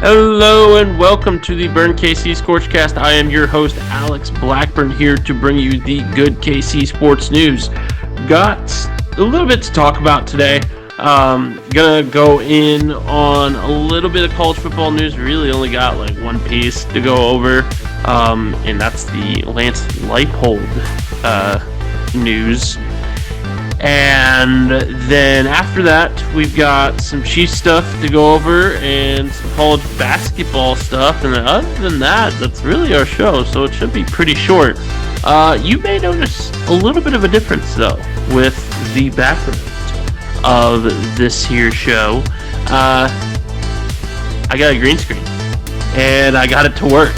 Hello and welcome to the Burn KC ScorchCast. I am your host, Alex Blackburn, here to bring you the good KC sports news. Got a little bit to talk about today. Gonna go in on a little bit of college football news. Really only got like one piece to go over, and that's the Lance Leipold news. And then after that, we've got some Chiefs stuff to go over and some college basketball stuff. And other than that, that's really our show, so it should be pretty short. You may notice a little bit of a difference, though, with the background of this here show. I got a green screen, and I got it to work.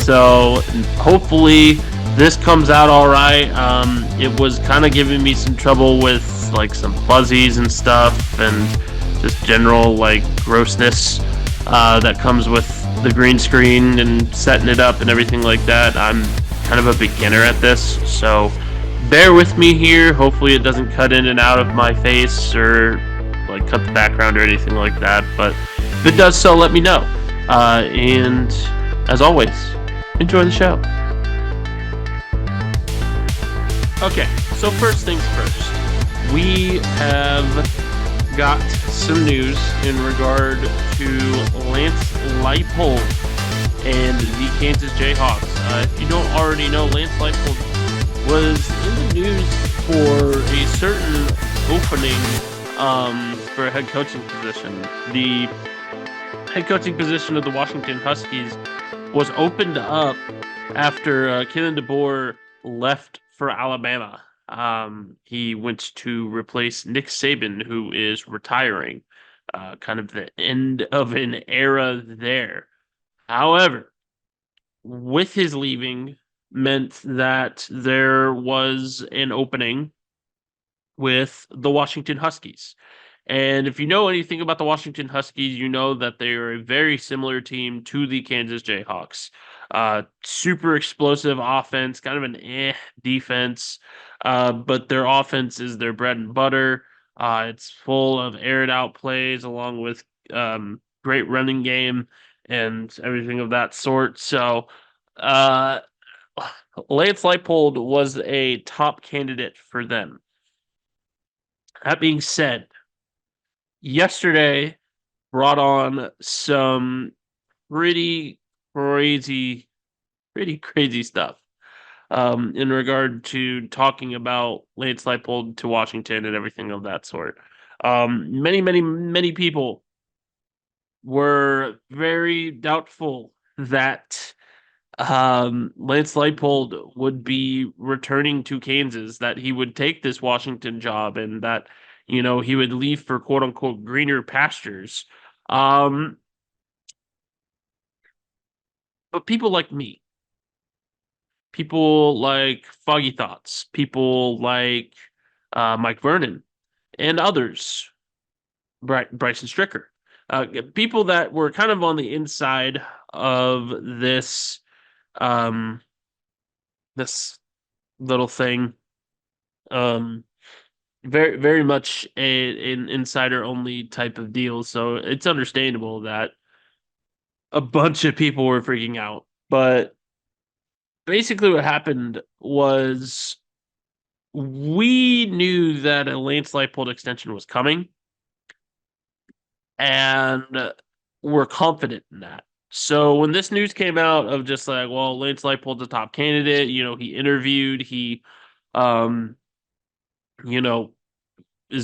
So hopefully this comes out all right. It was kind of giving me some trouble with like some fuzzies and stuff and just general like grossness that comes with the green screen and setting it up and everything like that. I'm kind of a beginner at this, so bear with me here. Hopefully it doesn't cut in and out of my face or like cut the background or anything like that, but if it does so, let me know. And as always, enjoy the show. Okay, so first things first, we have got some news in regard to Lance Leipold and the Kansas Jayhawks. If you don't already know, Lance Leipold was in the news for a certain opening for a head coaching position. The head coaching position of the Washington Huskies was opened up after Kalen DeBoer left for Alabama. He went to replace Nick Saban, who is retiring. Kind of the end of an era there. However, with his leaving meant that there was an opening with the Washington Huskies. And if you know anything about the Washington Huskies, you know that they are a very similar team to the Kansas Jayhawks. Super explosive offense, kind of an defense, but their offense is their bread and butter. It's full of aired out plays along with great running game and everything of that sort. So Lance Leipold was a top candidate for them. That being said, yesterday brought on some pretty crazy stuff in regard to talking about Lance Leipold to Washington and everything of that sort. Many people were very doubtful that Lance Leipold would be returning to Kansas, that he would take this Washington job, and that he would leave for quote unquote greener pastures. But people like me, people like Foggy Thoughts, people like Mike Vernon, and others, Bryson Stricker, people that were kind of on the inside of this this little thing, very much an insider only type of deal. So it's understandable that a bunch of people were freaking out. But basically what happened was we knew that a Lance Leipold extension was coming, and we're confident in that. So when this news came out of just like, well, Lance Leipold's a top candidate, he interviewed, he is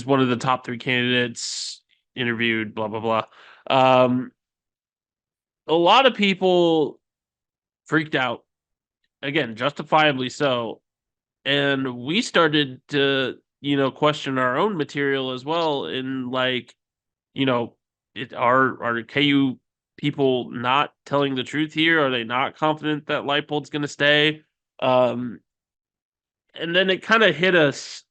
one of the top 3 candidates, interviewed, blah, blah, blah. A lot of people freaked out, again, justifiably so. And we started to, question our own material as well. And like, are KU people not telling the truth here? Are they not confident that Leipold's going to stay? And then it kind of hit us.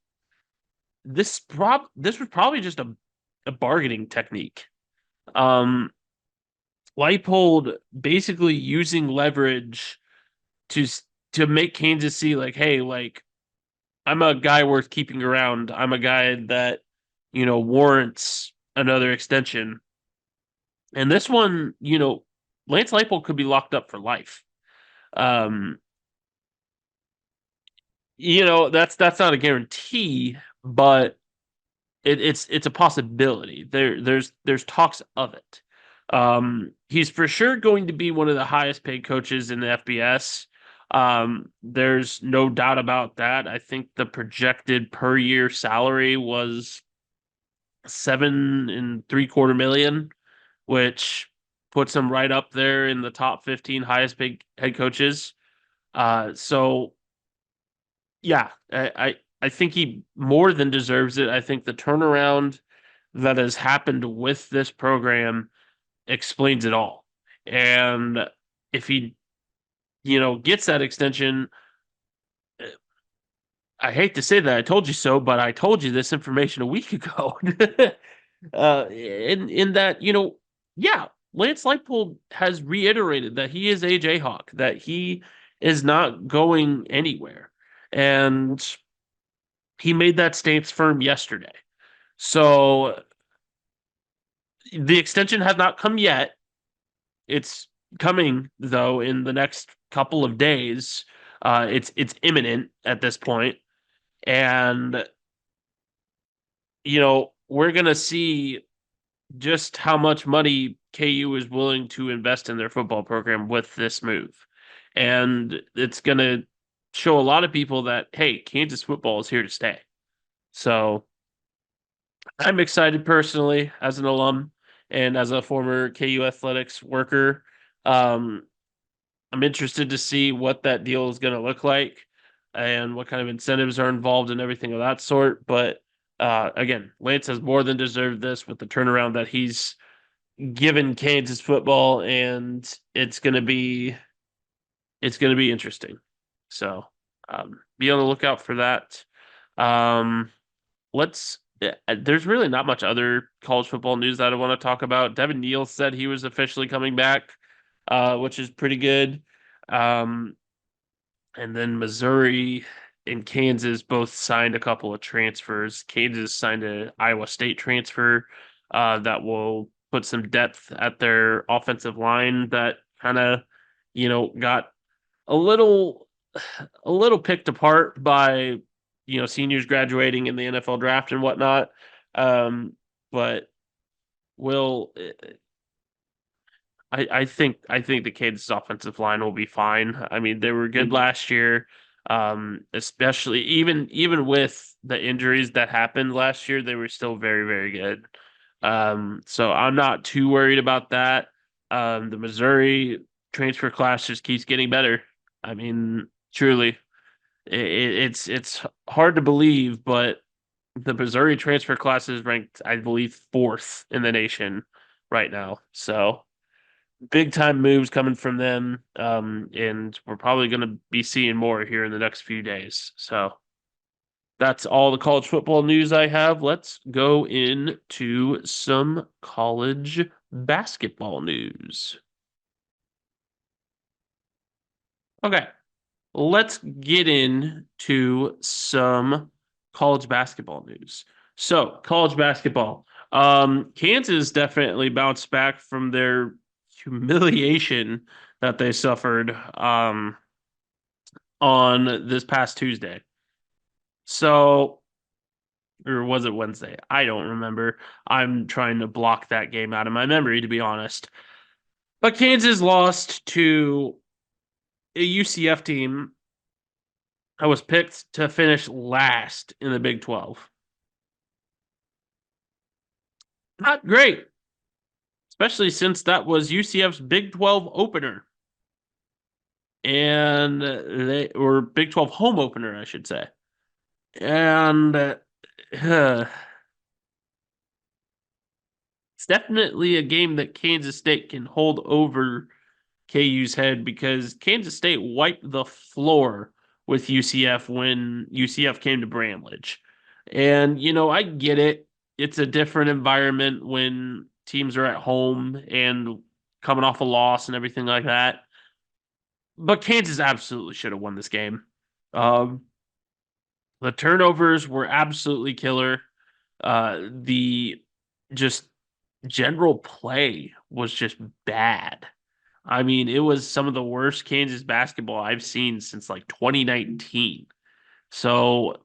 This was probably just a bargaining technique. Leipold basically using leverage to make Kansas see like, hey, like I'm a guy worth keeping around. I'm a guy that warrants another extension. And this one, Lance Leipold could be locked up for life. Um, that's not a guarantee, but it's a possibility. There's talks of it. He's for sure going to be one of the highest paid coaches in the FBS. There's no doubt about that. I think the projected per year salary was 7.75 million, which puts him right up there in the top 15 highest paid head coaches. So yeah, I think he more than deserves it. I think the turnaround that has happened with this program explains it all. And if he, gets that extension, I hate to say that I told you so, but I told you this information a week ago. In that, yeah, Lance Leipold has reiterated that he is a Jayhawk, that he is not going anywhere. And he made that stance firm yesterday. So the extension has not come yet. It's coming though in the next couple of days. It's imminent at this point, and we're gonna see just how much money KU is willing to invest in their football program with this move, and it's gonna show a lot of people that hey, Kansas football is here to stay. So I'm excited personally as an alum and as a former KU athletics worker. Um, I'm interested to see what that deal is going to look like and what kind of incentives are involved and everything of that sort. But again, Lance has more than deserved this with the turnaround that he's given Kansas football, and it's going to be interesting. So be on the lookout for that. Um, let's. There's really not much other college football news that I want to talk about. Devin Neal said he was officially coming back, which is pretty good. Um, and then Missouri and Kansas both signed a couple of transfers. Kansas signed an Iowa State transfer that will put some depth at their offensive line that kind of, got a little picked apart by seniors graduating in the NFL draft and whatnot. But will I think the Kansas offensive line will be fine. I mean, they were good last year, especially even with the injuries that happened last year, they were still very, very good. So I'm not too worried about that. The Missouri transfer class just keeps getting better. I mean, truly, it's hard to believe, but the Missouri transfer class is ranked, I believe, fourth in the nation right now. So big time moves coming from them. And we're probably going to be seeing more here in the next few days. So that's all the college football news I have. Let's go into some college basketball news. Okay, let's get into some college basketball news. So, college basketball. Kansas definitely bounced back from their humiliation that they suffered on this past Tuesday. So, or was it Wednesday? I don't remember. I'm trying to block that game out of my memory, to be honest. But Kansas lost to a UCF team that was picked to finish last in the Big 12. Not great, especially since that was UCF's Big 12 opener. And they or Big 12 home opener, I should say. And it's definitely a game that Kansas State can hold over KU's head because Kansas State wiped the floor with UCF when UCF came to Bramlage. And, I get it. It's a different environment when teams are at home and coming off a loss and everything like that. But Kansas absolutely should have won this game. Um, the turnovers were absolutely killer. The just general play was just bad. I mean, it was some of the worst Kansas basketball I've seen since like 2019. So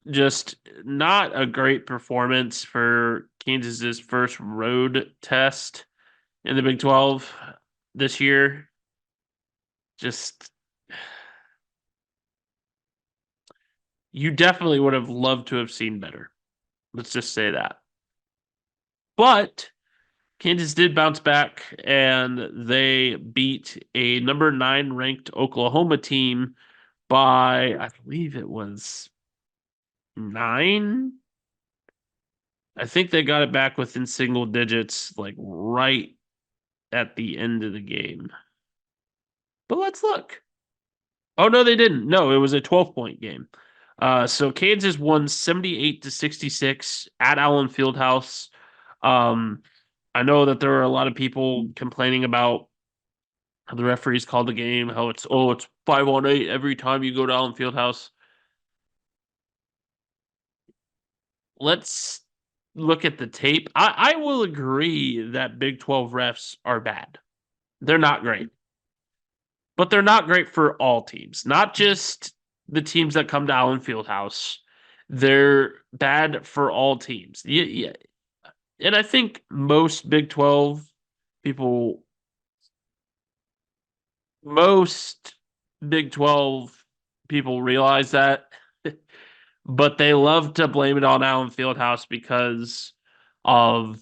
just not a great performance for Kansas's first road test in the Big 12 this year. Just you definitely would have loved to have seen better. Let's just say that. But Kansas did bounce back and they beat a number 9 ranked Oklahoma team by, I believe it was 9. I think they got it back within single digits, like right at the end of the game. But let's look. Oh no, they didn't. No, it was a 12-point game. So Kansas won 78-66 at Allen Fieldhouse. Um, I know that there are a lot of people complaining about how the referees called the game, how it's 5-on-8 every time you go to Allen Fieldhouse. Let's look at the tape. I will agree that Big 12 refs are bad. They're not great. But they're not great for all teams, not just the teams that come to Allen Fieldhouse. They're bad for all teams. Yeah. And I think most Big 12 people, most Big 12 people realize that, but they love to blame it on Allen Fieldhouse because of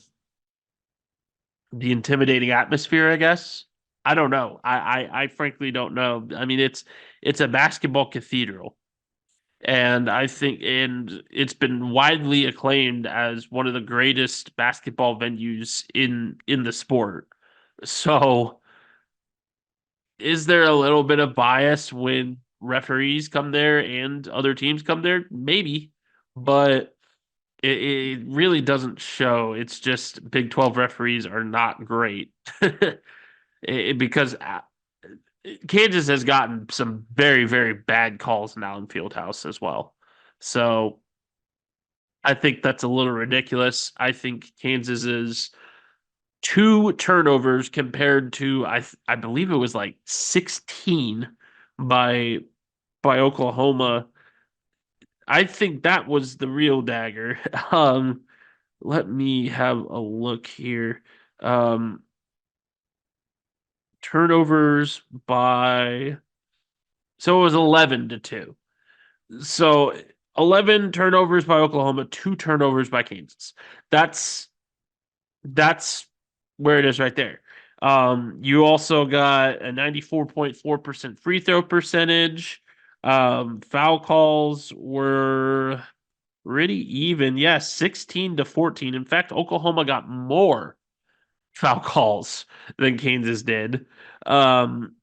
the intimidating atmosphere, I guess. I don't know. I frankly don't know. I mean, it's a basketball cathedral. And I think and it's been widely acclaimed as one of the greatest basketball venues in the sport. So is there a little bit of bias when referees come there and other teams come there? Maybe, but it really doesn't show. It's just Big 12 referees are not great. Because Kansas has gotten some very, very bad calls now in Fieldhouse as well. So I think that's a little ridiculous. I think Kansas is 2 turnovers compared to I believe it was like 16 by Oklahoma. I think that was the real dagger. Let me have a look here. Um, turnovers by so it was 11-2. So 11 turnovers by Oklahoma, 2 turnovers by Kansas. That's that's where it is right there. You also got a 94.4% free throw percentage. Foul calls were pretty even. Yes, 16-14. In fact, Oklahoma got more foul calls than Kansas did. Um,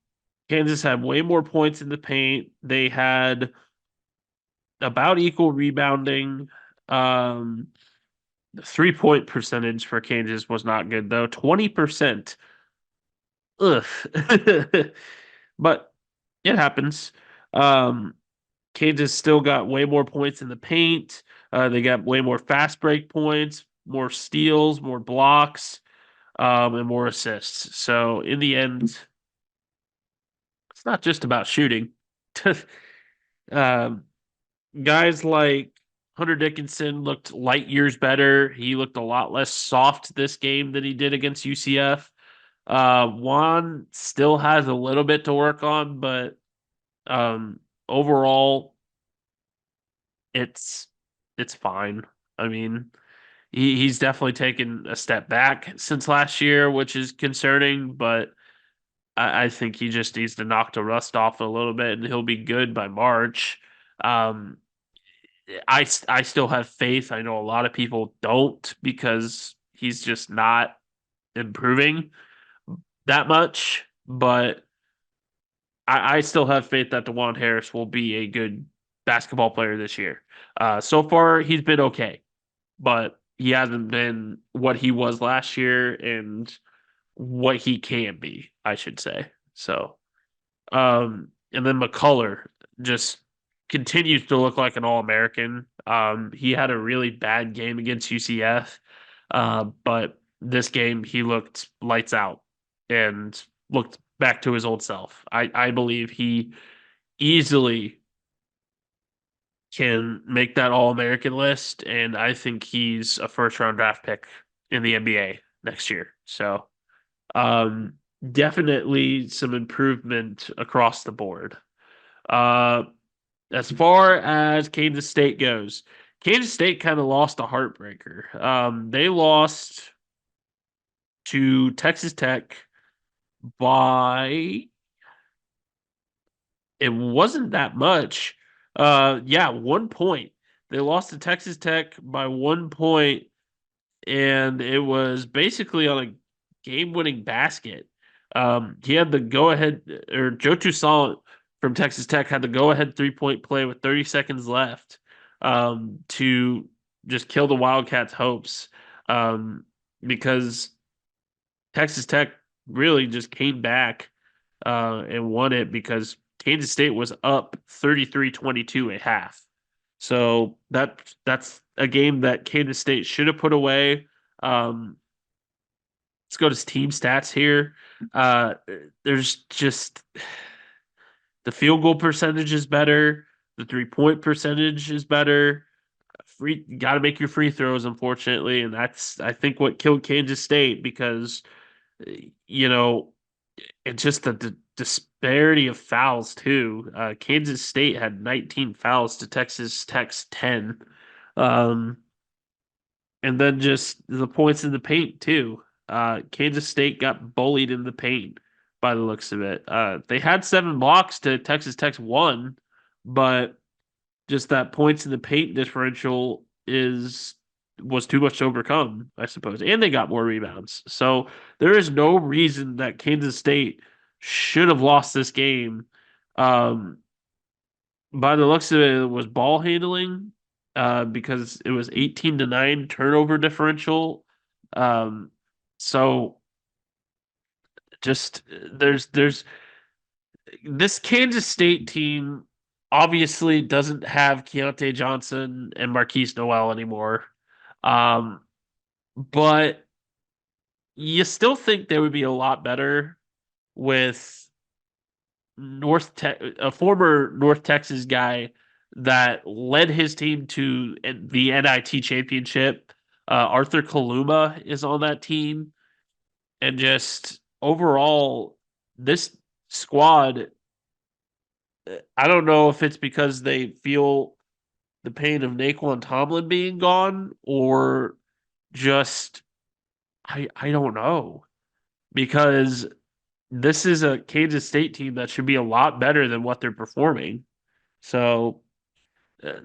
Kansas had way more points in the paint. They had about equal rebounding. The 3-point percentage for Kansas was not good though. 20%. Ugh. But it happens. Um, Kansas still got way more points in the paint. They got way more fast break points, more steals, more blocks, and more assists. So in the end, it's not just about shooting. um, Guys like Hunter Dickinson looked light years better. He looked a lot less soft this game than he did against UCF. Juan still has a little bit to work on, but overall, it's it's fine. I mean, he's definitely taken a step back since last year, which is concerning, but I think he just needs to knock the rust off a little bit and he'll be good by March. Um, I still have faith. I know a lot of people don't because he's just not improving that much, but I still have faith that DeJuan Harris will be a good basketball player this year. So far, he's been okay, but he hasn't been what he was last year and what he can be, I should say. So, and then McCullough just continues to look like an All-American. He had a really bad game against UCF, but this game he looked lights out and looked back to his old self. I believe he easily can make that All American list, and I think he's a first round draft pick in the NBA next year. So, um, definitely some improvement across the board. Uh, as far as Kansas State goes, Kansas State kind of lost a heartbreaker. They lost to Texas Tech by it wasn't that much. Yeah, 1 point. They lost to Texas Tech by 1 point, and it was basically on a game-winning basket. He had the go-ahead, or Joe Toussaint from Texas Tech had the go-ahead 3-point play with 30 seconds left to just kill the Wildcats' hopes because Texas Tech really just came back and won it because Kansas State was up 33-22 at half. So that's a game that Kansas State should have put away. Um, let's go to team stats here. Uh, there's just the field goal percentage is better. The 3-point percentage is better. Free, got to make your free throws, unfortunately, and that's I think what killed Kansas State because you know it's just the disparity of fouls too. Kansas State had 19 fouls to Texas Tech's 10. Um, and then just the points in the paint too. Kansas State got bullied in the paint by the looks of it. They had 7 blocks to Texas Tech's 1, but just that points in the paint differential is was too much to overcome, I suppose. And they got more rebounds. So there is no reason that Kansas State should have lost this game. Um, by the looks of it, it was ball handling because it was 18-9 turnover differential. Um, so just there's this Kansas State team obviously doesn't have Keontae Johnson and Marquise Noel anymore. Um, but you still think they would be a lot better with a former North Texas guy that led his team to the NIT championship. Arthur Kaluma is on that team, and just overall, this squad. I don't know if it's because they feel the pain of Naquan Tomlin being gone, or just I don't know because this is a Kansas State team that should be a lot better than what they're performing. So uh,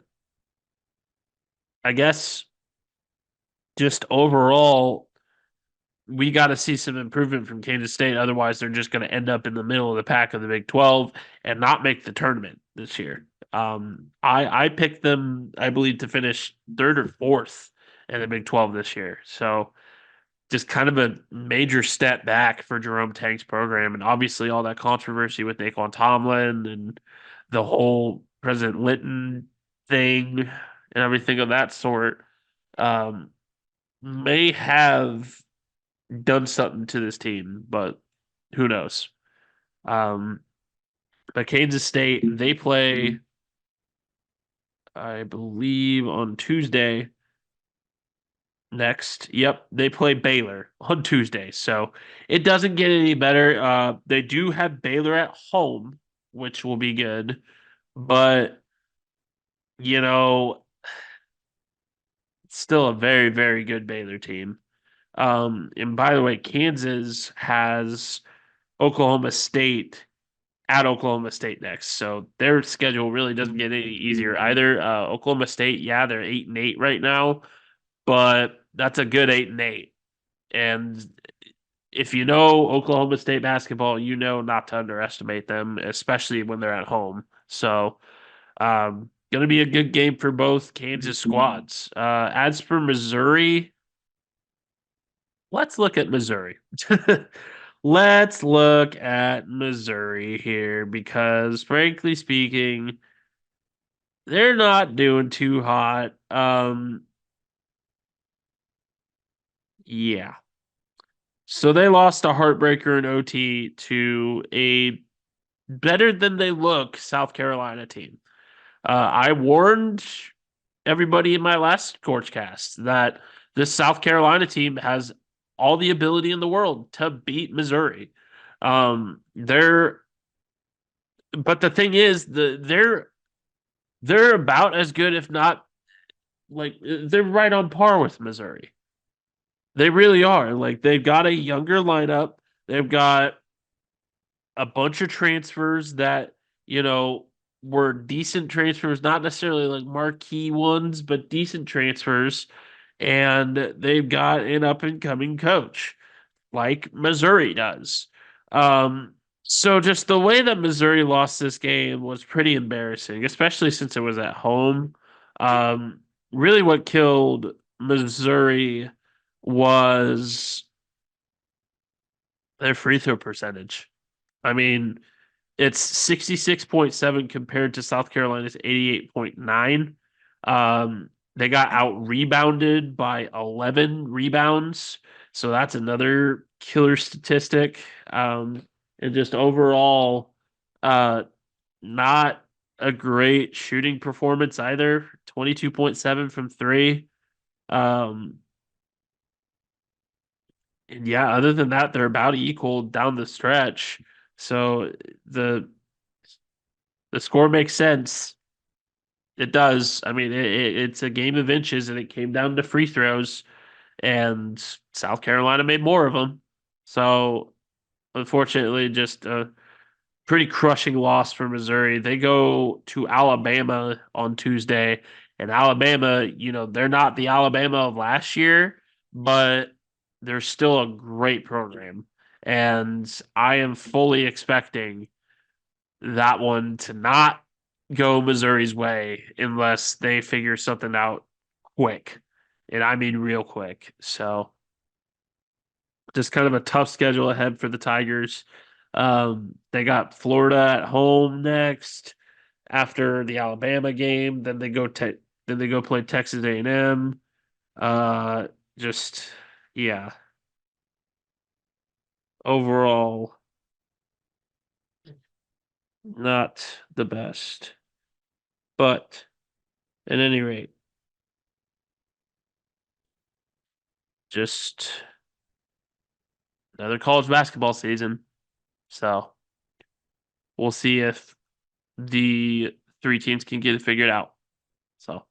I guess just overall, we got to see some improvement from Kansas State. Otherwise, they're just going to end up in the middle of the pack of the Big 12 and not make the tournament this year. I picked them, I believe, to finish third or fourth in the Big 12 this year. So just kind of a major step back for Jerome Tang's program. And obviously, all that controversy with Naquan Tomlin and the whole President Linton thing and everything of that sort um, may have done something to this team, but who knows? Um, but Kansas State, they play, I believe, on Tuesday next. Yep, they play Baylor on Tuesday. So it doesn't get any better. They do have Baylor at home, which will be good. But, you know, it's still a very, very good Baylor team. And by the way, Kansas has Oklahoma State at Oklahoma State next. So their schedule really doesn't get any easier either. Oklahoma State, yeah, they're 8-8 right now, but that's a good 8-8. And if you know Oklahoma State basketball, you know not to underestimate them, especially when they're at home. So, going to be a good game for both Kansas squads. As for Missouri, let's look at Missouri. Let's look at Missouri here because, frankly speaking, they're not doing too hot. Yeah. So they lost a heartbreaker in OT to a better than they look South Carolina team. I warned everybody in my last ScorchCast that this South Carolina team has all the ability in the world to beat Missouri. They're but the thing is they're about as good, if not like they're right on par with Missouri. They really are. Like they've got a younger lineup. They've got a bunch of transfers that, you know, were decent transfers, not necessarily like marquee ones, but decent transfers. And they've got an up and coming coach like Missouri does. So just the way that Missouri lost this game was pretty embarrassing, especially since it was at home. Um, Really, what killed Missouri was their free throw percentage. I mean, it's 66.7 compared to South Carolina's 88.9. They got out rebounded by 11 rebounds. So that's another killer statistic. And just overall, uh, not a great shooting performance either. 22.7 from three. Um, and yeah, other than that, they're about equal down the stretch. So the the score makes sense. It does. I mean, it's a game of inches, and it came down to free throws, and South Carolina made more of them. So, unfortunately, just a pretty crushing loss for Missouri. They go to Alabama on Tuesday, and Alabama, they're not the Alabama of last year, but they're still a great program. And I am fully expecting that one to not go Missouri's way unless they figure something out quick. And I mean real quick. So just kind of a tough schedule ahead for the Tigers. They got Florida at home next after the Alabama game. Then they go play Texas A&M. Just yeah. Overall, not the best. But at any rate, just another college basketball season. So we'll see if the three teams can get it figured out. So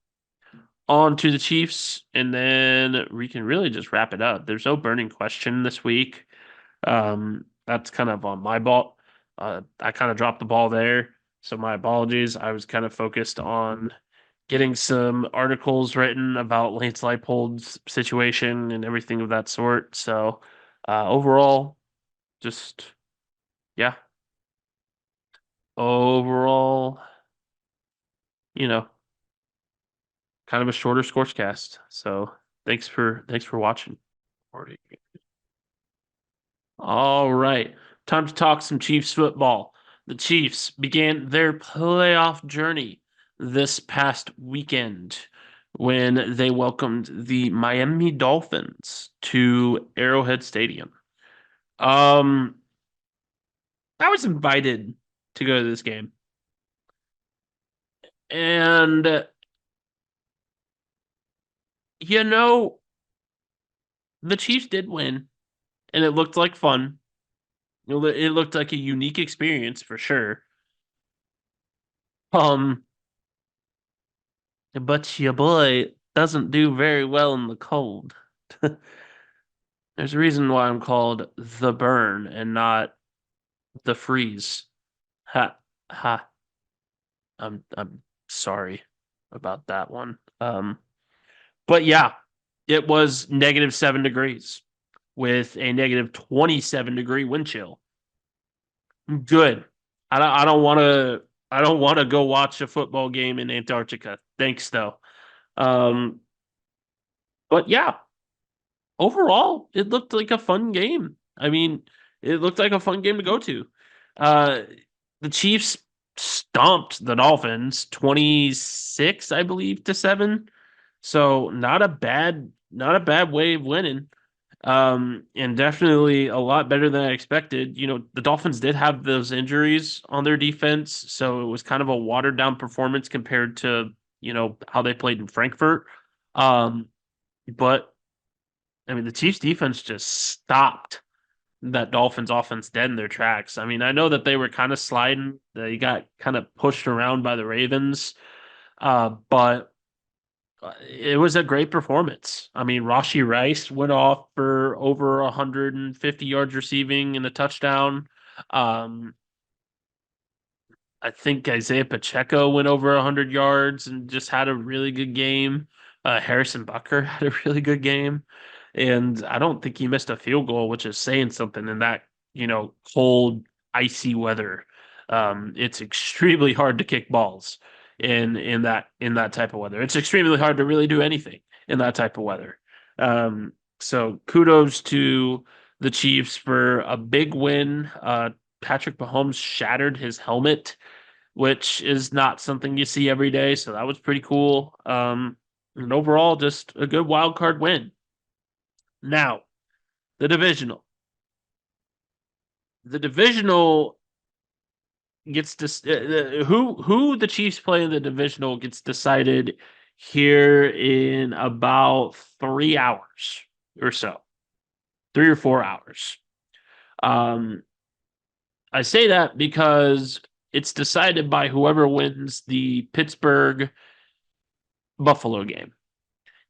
on to the Chiefs, and then we can really just wrap it up. There's no burning question this week. That's kind of on my ball. I kind of dropped the ball there. So my apologies. I was kind of focused on getting some articles written about Lance Leipold's situation and everything of that sort. So overall, just yeah. Overall, you know, kind of a shorter ScorchCast. So thanks for watching. All right, time to talk some Chiefs football. The Chiefs began their playoff journey this past weekend when they welcomed the Miami Dolphins to Arrowhead Stadium. Um, I was invited to go to this game, and you know, the Chiefs did win, and it looked like fun. It looked like a unique experience for sure. Um, but your boy doesn't do very well in the cold. There's a reason why I'm called the burn and not the freeze. Ha ha. I'm sorry about that one. But yeah, it was -7 degrees with a -27 degree wind chill. Good. I don't want to go watch a football game in Antarctica. Thanks though. Um, but yeah, overall, it looked like a fun game. I mean, it looked like a fun game to go to. Uh, the Chiefs stomped the Dolphins 26, I believe, to 7. So not a bad way of winning. And definitely a lot better than I expected. The Dolphins did have those injuries on their defense, so it was kind of a watered down performance compared to, how they played in Frankfurt. Um, but I mean, the Chiefs defense just stopped that Dolphins offense dead in their tracks. I mean, I know that they were kind of sliding. They got kind of pushed around by the Ravens. But it was a great performance. I mean, Rashi Rice went off for over 150 yards receiving and a touchdown. Um, I think Isaiah Pacheco went over 100 yards and just had a really good game. Harrison Bucker had a really good game. And I don't think he missed a field goal, which is saying something in that, cold, icy weather. It's extremely hard to kick balls in that type of weather. It's extremely hard to really do anything in that type of weather. So kudos to the Chiefs for a big win. Patrick Mahomes shattered his helmet, which is not something you see every day. So that was pretty cool. And overall, just a good wild card win. Now, the divisional. The divisional gets who the Chiefs play in the divisional gets decided here in about 3 hours or so, 3 or 4 hours. Um, I say that because it's decided by whoever wins the Pittsburgh Buffalo game.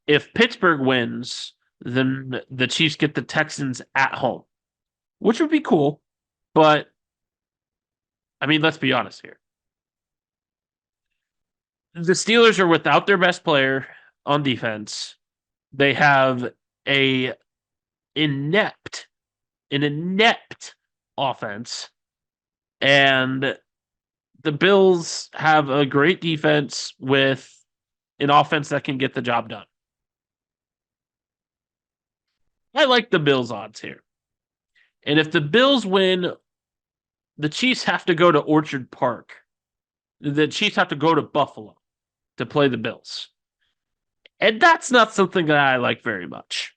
If Pittsburgh wins, then the Chiefs get the Texans at home, which would be cool. But I mean, let's be honest here. The Steelers are without their best player on defense. They have a inept, an inept offense, and the Bills have a great defense with an offense that can get the job done. I like the Bills odds here. And if the Bills win, the Chiefs have to go to Orchard Park. The Chiefs have to go to Buffalo to play the Bills. And that's not something that I like very much.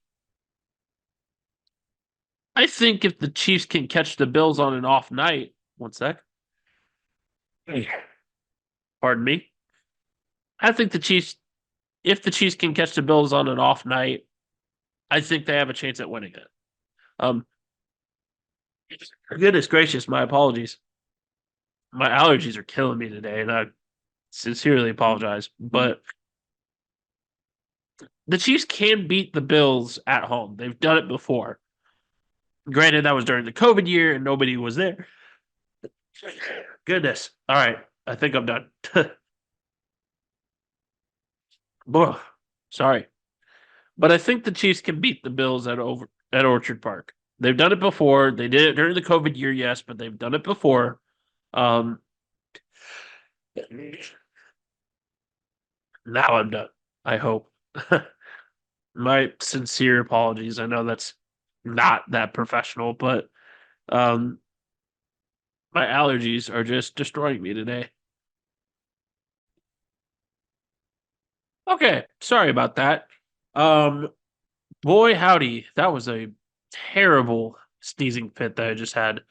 I think if the Chiefs can catch the Bills on an off night, one sec. Pardon me. I think if the Chiefs can catch the Bills on an off night, I think they have a chance at winning it. Um, Goodness gracious, my apologies. My allergies are killing me today, and I sincerely apologize. But the Chiefs can beat the Bills at home. They've done it before. Granted, that was during the COVID year and nobody was there. Goodness. All right. I think I'm done. Sorry. But I think the Chiefs can beat the Bills at Orchard Park. They've done it before. They did it during the COVID year, yes, but they've done it before. Now I'm done. I hope. My sincere apologies. I know that's not that professional, but my allergies are just destroying me today. Okay, sorry about that. Um, Boy, howdy, that was a terrible sneezing fit that I just had.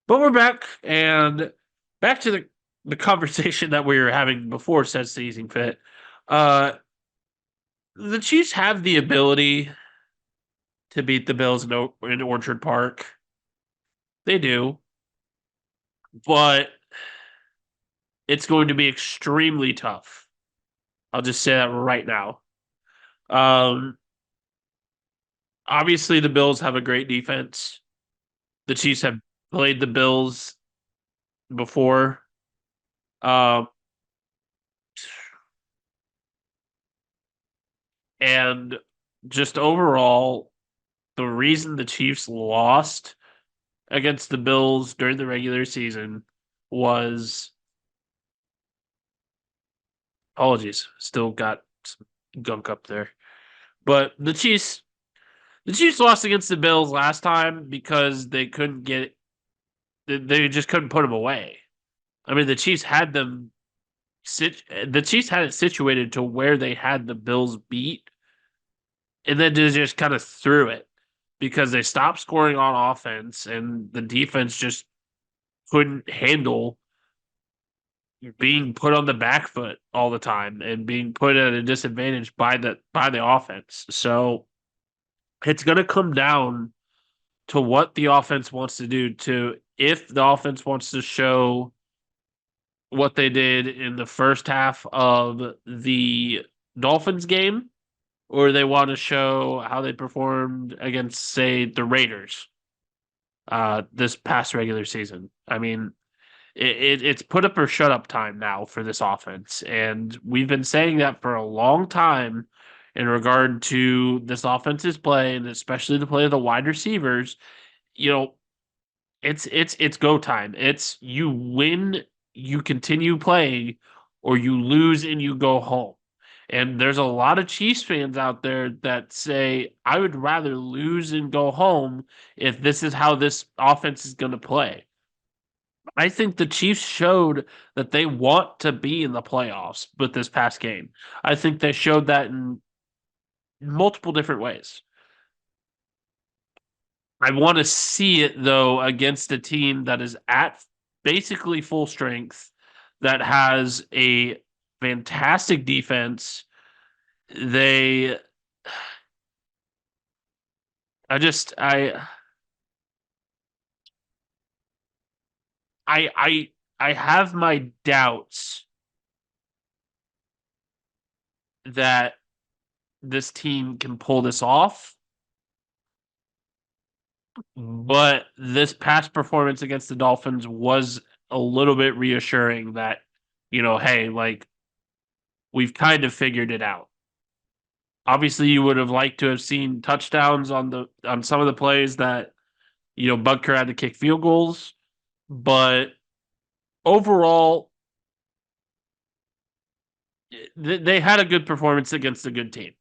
But we're back, and back to the conversation that we were having before said sneezing fit. The Chiefs have the ability to beat the Bills in Orchard Park. They do, but it's going to be extremely tough. I'll just say that right now. Um, Obviously, the Bills have a great defense. The Chiefs have played the Bills before. Um, and just overall, the reason the Chiefs lost against the Bills during the regular season was apologies, still got some gunk up there. But the Chiefs lost against the Bills last time because they just couldn't put them away. I mean, the Chiefs had it situated to where they had the Bills beat, and then they just kind of threw it. because they stopped scoring on offense and the defense just couldn't handle being put on the back foot all the time and being put at a disadvantage by the offense. So it's going to come down to what the offense wants to do to if the offense wants to show what they did in the first half of the Dolphins game or they want to show how they performed against say the Raiders this past regular season. I mean, it's put up or shut up time now for this offense. And we've been saying that for a long time in regard to this offense's play and especially the play of the wide receivers. You know, it's go time. It's you win, you continue playing, or you lose and you go home. And there's a lot of Chiefs fans out there that say, I would rather lose and go home if this is how this offense is going to play. I think the Chiefs showed that they want to be in the playoffs with this past game. I think they showed that in multiple different ways. I want to see it, though, against a team that is at basically full strength, that has a fantastic defense. They, I just, I have my doubts that this team can pull this off. But this past performance against the Dolphins was a little bit reassuring that, hey, like we've kind of figured it out. Obviously, you would have liked to have seen touchdowns on some of the plays that, Butker had to kick field goals, but overall, they had a good performance against a good team.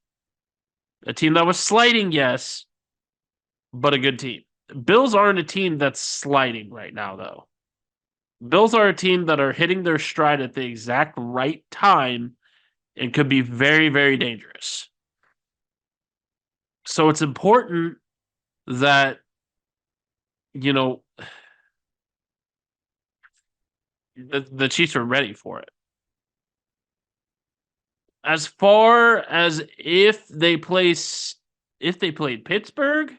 A team that was sliding, yes, but a good team. Bills aren't a team that's sliding right now, though. Bills are a team that are hitting their stride at the exact right time and could be very, very dangerous. So it's important that, the Chiefs are ready for it. As far as if they played Pittsburgh,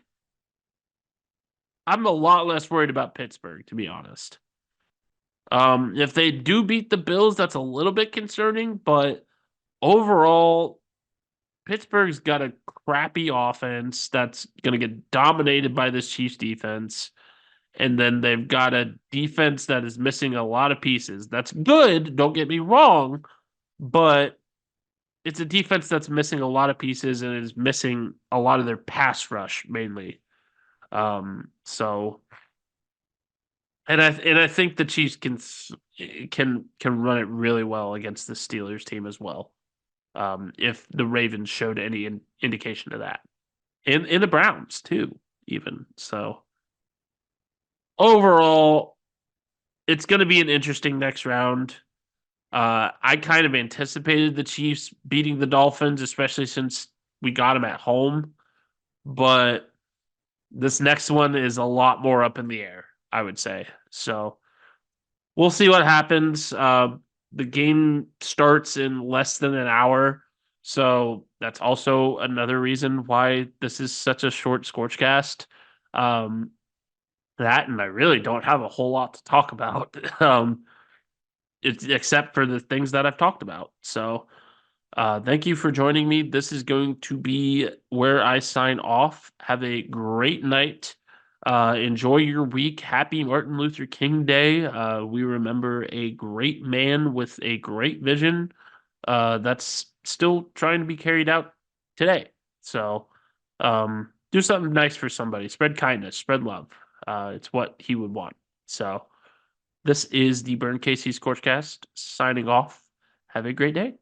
I'm a lot less worried about Pittsburgh, to be honest. If they do beat the Bills, that's a little bit concerning, but overall, Pittsburgh's got a crappy offense that's going to get dominated by this Chiefs defense. And then they've got a defense that is missing a lot of pieces. That's good, don't get me wrong, but it's a defense that's missing a lot of pieces and is missing a lot of their pass rush mainly. So, and I think the Chiefs can run it really well against the Steelers team as well. If the Ravens showed any indication of that, in the Browns too, even so. Overall, it's going to be an interesting next round. I kind of anticipated the Chiefs beating the Dolphins, especially since we got them at home. But this next one is a lot more up in the air, I would say. So we'll see what happens. The game starts in less than an hour. So that's also another reason why this is such a short ScorchCast. That, and I really don't have a whole lot to talk about, except for the things that I've talked about. So thank you for joining me. This is going to be where I sign off. Have a great night. Enjoy your week. Happy Martin Luther King Day. We remember a great man with a great vision that's still trying to be carried out today. So do something nice for somebody. Spread kindness. Spread love. It's what he would want. So this is the Burn KC ScorchCast signing off. Have a great day.